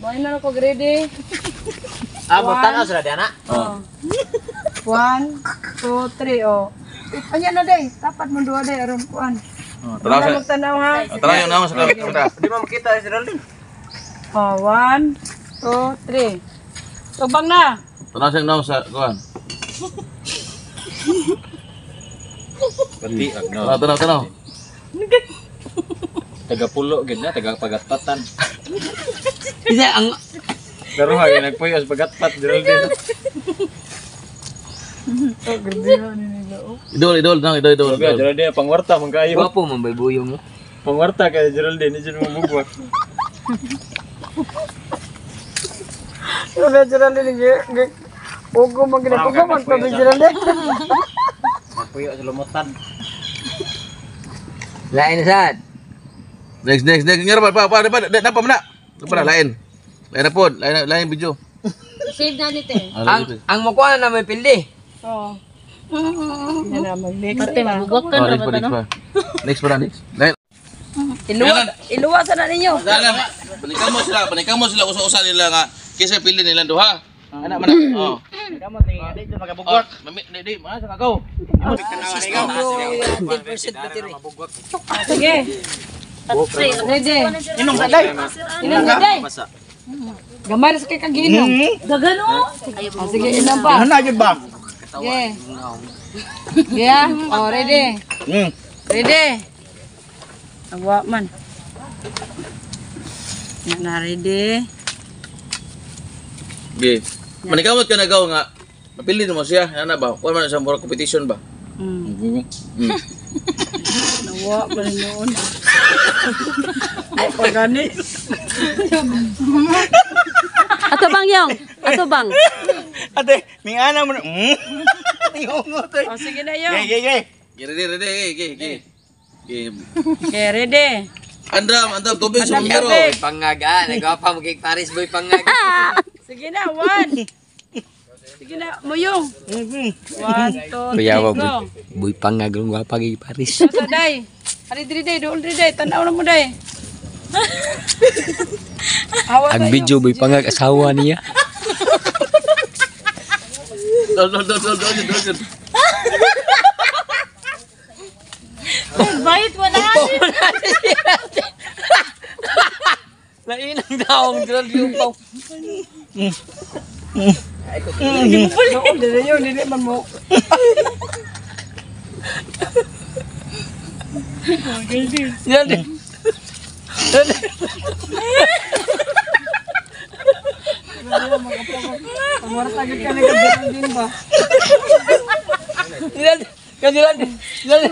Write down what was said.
Mainan ako grade. Butan na sudah anak. 1, 2, 3 oh. Anya na day, tapat mo duwa day aron kuan. Tara sa. Tanaw ha. Tara yung naman sa kamera. Di mo makita si Geraldine. 1, 2, 3. Tubang na. Tara sa naman sa kuan. Pati Tara. taga pulo gid na, taga pagatpatan. Isa ang Pero ha nagpuyos pagatpat Geraldine. Oh, grabe ni nila oh. Idol. Geraldine pangwarta man kayo. gwapo man bay buyong mo. Pangwarta kay Geraldine diyan mo bugwak. Wala jalan ni Ogo man gina Ogo man to jalan deh. Puyo sa lumutan. Lain sad. Next. Ngira pa dapat mana? Dapat lain. Lain na pod, lain video. Save na dito eh. Ang makuha na may pildi. Oo. Yan na mag-next. Pati mabugwak ka na ba no? Next. Lain. Iluwasan na ninyo. Dalam. Balikan mo sila usa-usa nila nga kaysa pili nila duha. Anak mana? Oh. Kamu tinggal di magabugwak. Di, mana sa kagaw? Sige. Ready. Inong salay. Inom ka day. Gamay sa kay kaginom. Gagano. Sige, inom pa. Ano gyud ba? Sige. Yeah. Oh, ready. Ready. Awa man. Na ready. Gi. Manikamot ka nagaw nga. Mapili mo siya, ana ba? Wala man sa mura competition ba? Nawa man noon. Ay pagani. Ato bang yung? Ato bang? Ate, ning ana mo. Tingungot eh. Oh, sige na yun. Ye. Ready. Okay, ready. Andam, tubig sa Andam, miro. tubig. Pangaga, nagwapa mo kay Paris boy pangaga. Sige na, 1. Sige na, muyong. 1, 2, 3, Kuyawa go. boy pangaga ng gwapa kay Paris. Sa day. Hari diri day, dool diri day. Tanaw na mo day. Ang video boy pangaga asawa niya. Dol. Bait wala Lainang daong dral yung pang. Dool diri yun, dili man mo. Yan din. Amor saged ka nag din ba? Yan. Yan.